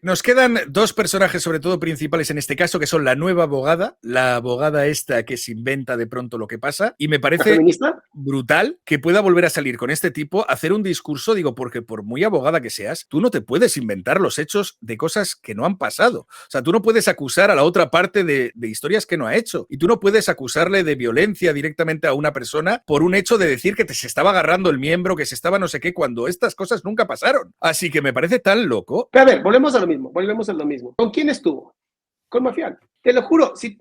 Nos quedan dos personajes, sobre todo principales en este caso, que son la nueva abogada, la abogada esta que se inventa de pronto lo que pasa, y me ¿La parece feminista? brutal que pueda volver a salir con este tipo, hacer un discurso, digo, porque por muy abogada que seas, tú no te puedes inventar los hechos de cosas que no han pasado. O sea, tú no puedes acusar a la otra parte de historias que no ha hecho, y tú no puedes acusarle de violencia directamente a una persona por un hecho de decir que te se estaba agarrando el miembro, que se estaba no sé qué, cuando estas cosas nunca pasaron. Así que me parece tan loco. Pero a ver, volvemos a lo mismo. ¿Con quién estuvo? Con Mafián. Te lo juro, si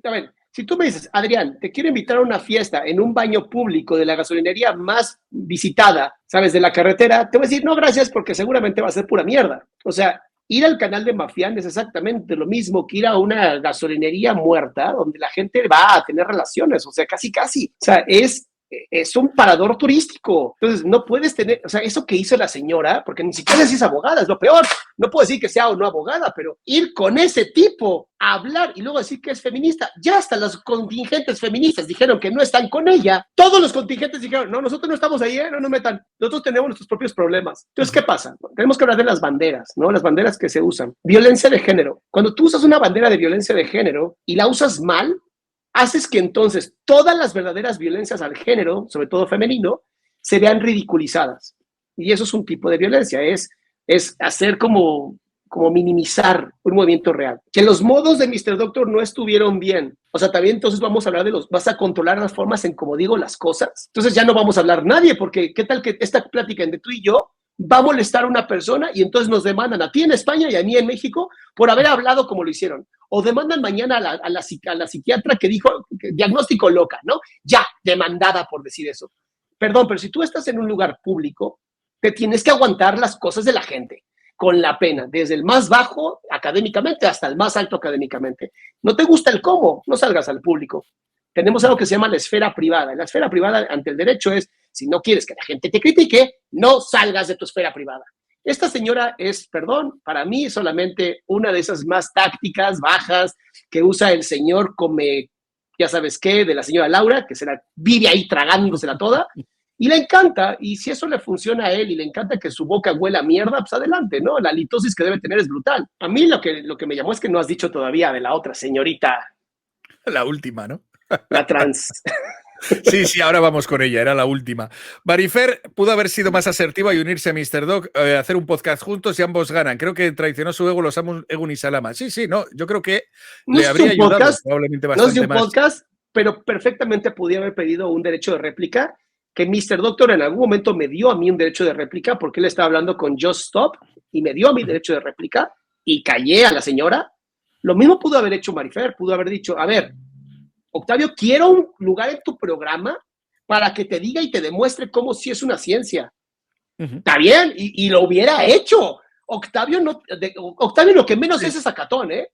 tú me dices, Adrián, te quiero invitar a una fiesta en un baño público de la gasolinería más visitada, ¿sabes? De la carretera, te voy a decir, no, gracias, porque seguramente va a ser pura mierda. O sea, ir al canal de Mafián es exactamente lo mismo que ir a una gasolinería muerta donde la gente va a tener relaciones, o sea, casi. O sea, es un parador turístico. Entonces, no puedes tener, o sea, eso que hizo la señora, porque ni siquiera es abogada, es lo peor. No puedo decir que sea o no abogada, pero ir con ese tipo a hablar y luego decir que es feminista, ya hasta los contingentes feministas dijeron que no están con ella. Todos los contingentes dijeron, no, nosotros no estamos ahí, no nos metan. Nosotros tenemos nuestros propios problemas. Entonces, ¿qué pasa? Tenemos que hablar de las banderas, ¿no? Las banderas que se usan. Violencia de género. Cuando tú usas una bandera de violencia de género y la usas mal, haces que entonces todas las verdaderas violencias al género, sobre todo femenino, se vean ridiculizadas. Y eso es un tipo de violencia, es hacer como minimizar un movimiento real. Que los modos de Mr. Doctor no estuvieron bien. O sea, también entonces vamos a hablar vas a controlar las formas en cómo digo las cosas. Entonces ya no vamos a hablar nadie, porque ¿qué tal que esta plática entre tú y yo va a molestar a una persona y entonces nos demandan a ti en España y a mí en México por haber hablado como lo hicieron? O demandan mañana a la psiquiatra que dijo diagnóstico loca, ¿no? Ya, demandada por decir eso. Perdón, pero si tú estás en un lugar público, te tienes que aguantar las cosas de la gente, con la pena, desde el más bajo académicamente hasta el más alto académicamente. ¿No te gusta el cómo? No salgas al público. Tenemos algo que se llama la esfera privada. La esfera privada ante el derecho es, si no quieres que la gente te critique, no salgas de tu esfera privada. Esta señora es, perdón, para mí solamente una de esas más tácticas bajas que usa el señor come, ya sabes qué, de la señora Laura, que se la vive ahí tragándosela toda, y le encanta, y si eso le funciona a él y le encanta que su boca huela a mierda, pues adelante, ¿no? La litosis que debe tener es brutal. A mí lo que me llamó es que no has dicho todavía de la otra señorita. La última, ¿no? La trans. Sí, ahora vamos con ella, era la última. Marifer pudo haber sido más asertiva y unirse a Mr. Doc, hacer un podcast juntos y ambos ganan. Creo que traicionó su ego, los amos Egun y Salama. Sí, no, yo creo que no le habría ayudado podcast, probablemente bastante no es de un más. podcast, pero perfectamente podía haber pedido un derecho de réplica, que Mr. Doctor en algún momento me dio a mí un derecho de réplica porque él estaba hablando con Just Stop y me dio a mí derecho de réplica y callé a la señora. Lo mismo pudo haber hecho Marifer, pudo haber dicho, a ver, Octavio, quiero un lugar en tu programa para que te diga y te demuestre cómo sí es una ciencia. Está bien, y lo hubiera hecho. Octavio lo que menos es sacatón, ¿eh?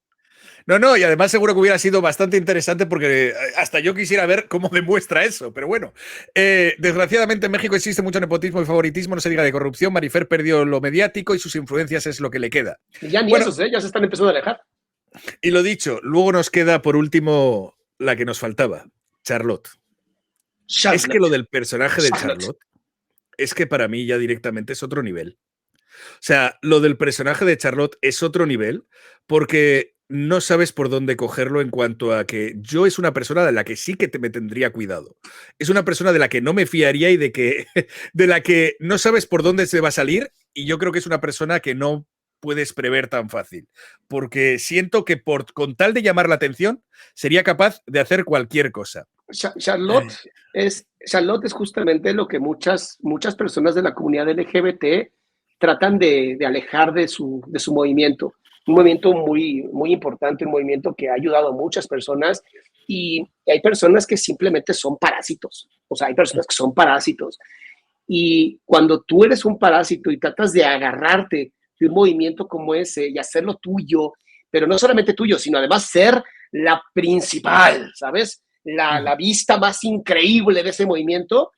No, y además seguro que hubiera sido bastante interesante porque hasta yo quisiera ver cómo demuestra eso, pero bueno. Desgraciadamente en México existe mucho nepotismo y favoritismo, no se diga de corrupción. Marifer perdió lo mediático y sus influencias es lo que le queda. Y ya ni esos, ya se están empezando a alejar. Y lo dicho, luego nos queda por último la que nos faltaba, Charlotte. Es que lo del personaje de Charlotte es que para mí ya directamente es otro nivel. O sea, lo del personaje de Charlotte es otro nivel porque no sabes por dónde cogerlo en cuanto a que yo es una persona de la que sí que me tendría cuidado. Es una persona de la que no me fiaría y de la que no sabes por dónde se va a salir, y yo creo que es una persona que no puedes prever tan fácil, porque siento que con tal de llamar la atención sería capaz de hacer cualquier cosa. Charlotte es justamente lo que muchas personas de la comunidad LGBT tratan de alejar de su movimiento. Un movimiento muy, muy importante, un movimiento que ha ayudado a muchas personas, y hay personas que simplemente son parásitos. O sea, hay personas que son parásitos. Y cuando tú eres un parásito y tratas de agarrarte de un movimiento como ese y hacerlo tuyo, pero no solamente tuyo, sino además ser la principal, ¿sabes? La vista más increíble de ese movimiento,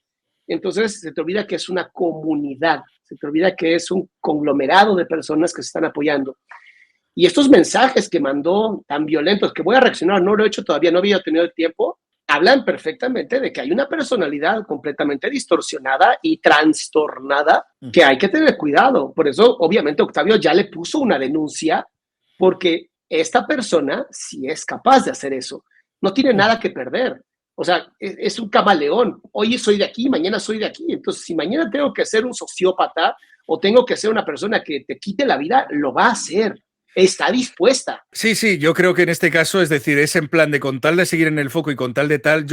entonces se te olvida que es una comunidad, se te olvida que es un conglomerado de personas que se están apoyando. Y estos mensajes que mandó tan violentos, que voy a reaccionar, no lo he hecho todavía, no había tenido el tiempo, hablan perfectamente de que hay una personalidad completamente distorsionada y trastornada que hay que tener cuidado. Por eso, obviamente, Octavio ya le puso una denuncia porque esta persona sí es capaz de hacer eso. No tiene nada que perder. O sea, es un camaleón. Hoy soy de aquí, mañana soy de aquí. Entonces, si mañana tengo que ser un sociópata o tengo que ser una persona que te quite la vida, lo va a hacer. Está dispuesta. Sí, yo creo que en este caso, es decir, es en plan de con tal de seguir en el foco y con tal de tal,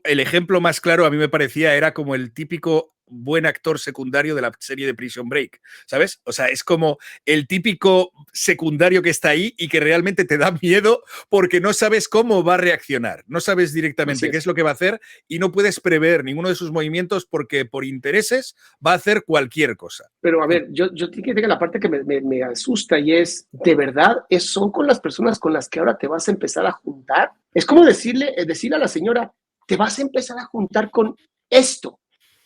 el ejemplo más claro a mí me parecía era como el típico buen actor secundario de la serie de Prison Break, ¿sabes? O sea, es como el típico secundario que está ahí y que realmente te da miedo porque no sabes cómo va a reaccionar, no sabes directamente qué es lo que va a hacer y no puedes prever ninguno de sus movimientos porque por intereses va a hacer cualquier cosa. Pero a ver, yo tengo que la parte que me asusta y es, ¿de verdad son con las personas con las que ahora te vas a empezar a juntar? Es como decirle a la señora, te vas a empezar a juntar con esto.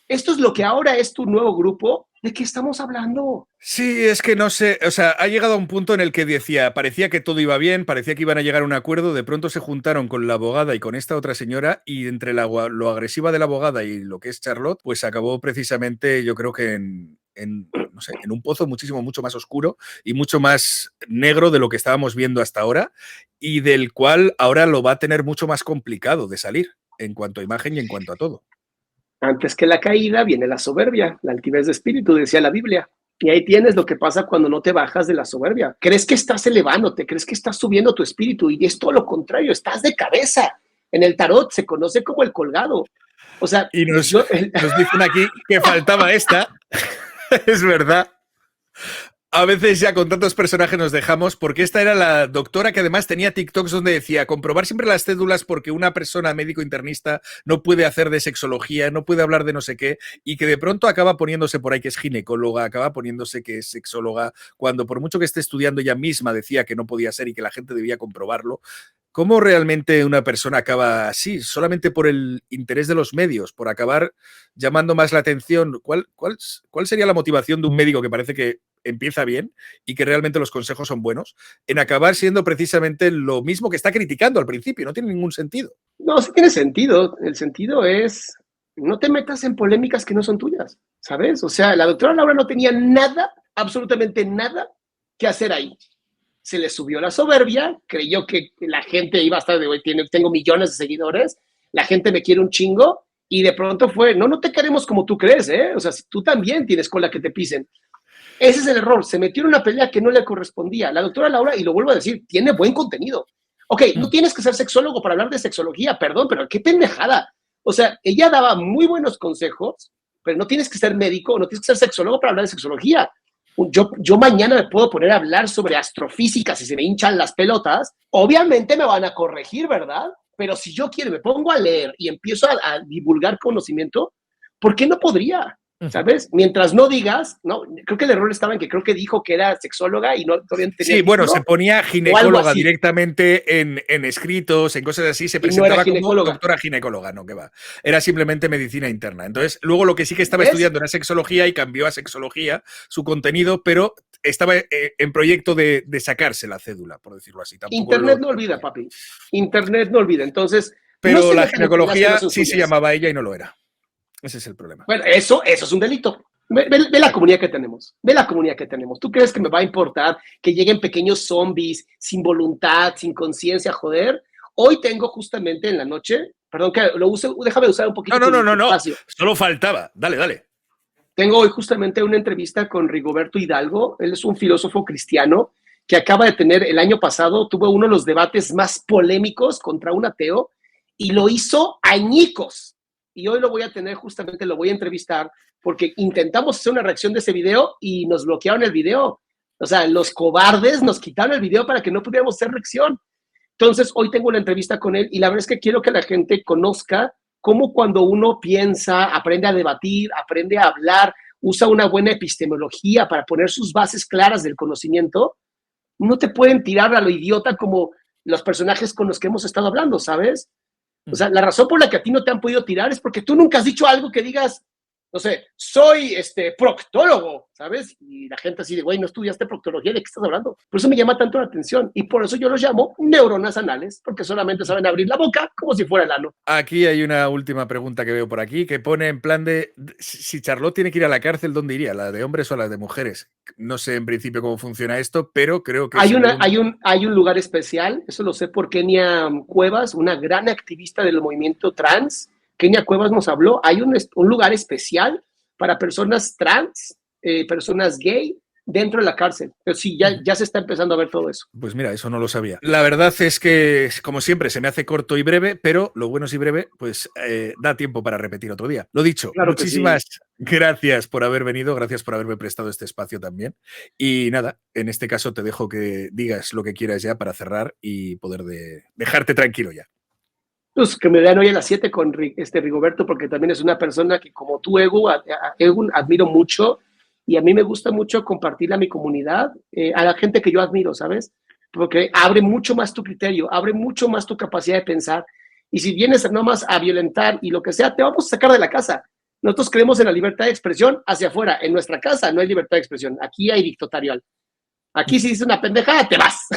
Esto es lo que ahora es tu nuevo grupo. ¿De qué estamos hablando? Sí, es que no sé, o sea, ha llegado a un punto en el que parecía que todo iba bien, parecía que iban a llegar a un acuerdo, de pronto se juntaron con la abogada y con esta otra señora y entre lo agresiva de la abogada y lo que es Charlotte, pues acabó precisamente, yo creo que no sé, en un pozo mucho más oscuro y mucho más negro de lo que estábamos viendo hasta ahora y del cual ahora lo va a tener mucho más complicado de salir en cuanto a imagen y en cuanto a todo. Antes que la caída viene la soberbia, la altivez de espíritu, decía la Biblia. Y ahí tienes lo que pasa cuando no te bajas de la soberbia. Crees que estás elevándote, crees que estás subiendo tu espíritu y es todo lo contrario, estás de cabeza. En el tarot se conoce como el colgado. O sea, y nos dicen aquí que faltaba esta. Es verdad. A veces ya con tantos personajes nos dejamos, porque esta era la doctora que además tenía TikToks donde decía comprobar siempre las cédulas porque una persona médico internista no puede hacer de sexología, no puede hablar de no sé qué, y que de pronto acaba poniéndose por ahí que es ginecóloga, acaba poniéndose que es sexóloga, cuando por mucho que esté estudiando ella misma decía que no podía ser y que la gente debía comprobarlo. ¿Cómo realmente una persona acaba así? Solamente por el interés de los medios, por acabar llamando más la atención. ¿Cuál sería la motivación de un médico que parece que empieza bien y que realmente los consejos son buenos, en acabar siendo precisamente lo mismo que está criticando al principio? No tiene ningún sentido. No, sí tiene sentido. El sentido es, no te metas en polémicas que no son tuyas, ¿sabes? O sea, la doctora Laura no tenía nada, absolutamente nada que hacer ahí. Se le subió la soberbia, creyó que la gente iba a estar de, tengo millones de seguidores, la gente me quiere un chingo, y de pronto fue, no te queremos como tú crees, ¿eh? O sea, tú también tienes cola que te pisen. Ese es el error, se metió en una pelea que no le correspondía. La doctora Laura, y lo vuelvo a decir, tiene buen contenido. Ok, no tienes que ser sexólogo para hablar de sexología, perdón, pero qué pendejada. O sea, ella daba muy buenos consejos, pero no tienes que ser médico, no tienes que ser sexólogo para hablar de sexología. Yo mañana me puedo poner a hablar sobre astrofísica si se me hinchan las pelotas. Obviamente me van a corregir, ¿verdad? Pero si yo quiero, me pongo a leer y empiezo a divulgar conocimiento, ¿por qué no podría? ¿Sabes? Mientras no digas, no, creo que el error estaba en que creo que dijo que era sexóloga y no todavía tenía. Sí, bueno, se ponía ginecóloga directamente en escritos, en cosas así, se presentaba como doctora ginecóloga, no, que va. Era simplemente medicina interna. Entonces, luego lo que sí que estaba estudiando era sexología y cambió a sexología su contenido, pero estaba en proyecto de sacarse la cédula, por decirlo así. Tampoco Internet no olvida, papi. Internet no olvida. Entonces, pero no la ginecología sí se llamaba ella y no lo era. Ese es el problema. Bueno, eso es un delito. Ve la comunidad que tenemos. Ve la comunidad que tenemos. ¿Tú crees que me va a importar que lleguen pequeños zombies sin voluntad, sin conciencia, joder? Hoy tengo justamente en la noche, perdón que lo use, déjame usar un poquito. No. Solo faltaba. Dale. Tengo hoy justamente una entrevista con Rigoberto Hidalgo. Él es un filósofo cristiano que acaba de tener el año pasado, tuvo uno de los debates más polémicos contra un ateo y lo hizo añicos. Y hoy lo voy a tener, justamente lo voy a entrevistar, porque intentamos hacer una reacción de ese video y nos bloquearon el video. O sea, los cobardes nos quitaron el video para que no pudiéramos hacer reacción. Entonces, hoy tengo una entrevista con él y la verdad es que quiero que la gente conozca cómo cuando uno piensa, aprende a debatir, aprende a hablar, usa una buena epistemología para poner sus bases claras del conocimiento, no te pueden tirar a lo idiota como los personajes con los que hemos estado hablando, ¿sabes? O sea, la razón por la que a ti no te han podido tirar es porque tú nunca has dicho algo que digas, no sé, soy proctólogo, ¿sabes? Y la gente así de, güey, no estudiaste proctología, ¿de qué estás hablando? Por eso me llama tanto la atención y por eso yo los llamo neuronas anales, porque solamente saben abrir la boca como si fuera el ano. Aquí hay una última pregunta que veo por aquí que pone en plan de si Charlotte tiene que ir a la cárcel, ¿dónde iría? ¿La de hombres o la de mujeres? No sé en principio cómo funciona esto, pero creo que hay un lugar especial, eso lo sé por Kenia Cuevas, una gran activista del movimiento trans. Kenia Cuevas nos habló, hay un lugar especial para personas trans, personas gay, dentro de la cárcel. Pero sí, ya se está empezando a ver todo eso. Pues mira, eso no lo sabía. La verdad es que, como siempre, se me hace corto y breve, pero lo bueno es y breve, pues da tiempo para repetir otro día. Lo dicho, claro, muchísimas gracias por haber venido, gracias por haberme prestado este espacio también. Y nada, en este caso te dejo que digas lo que quieras ya para cerrar y poder dejarte tranquilo ya. Pues que me vean hoy a las 7 con Rigoberto, porque también es una persona que, como tú, Egun, admiro mucho, y a mí me gusta mucho compartir a mi comunidad, a la gente que yo admiro, ¿sabes? Porque abre mucho más tu criterio, abre mucho más tu capacidad de pensar, y si vienes nomás a violentar y lo que sea, te vamos a sacar de la casa. Nosotros creemos en la libertad de expresión hacia afuera. En nuestra casa no hay libertad de expresión, aquí hay dictatorial. Aquí si dices una pendejada, te vas.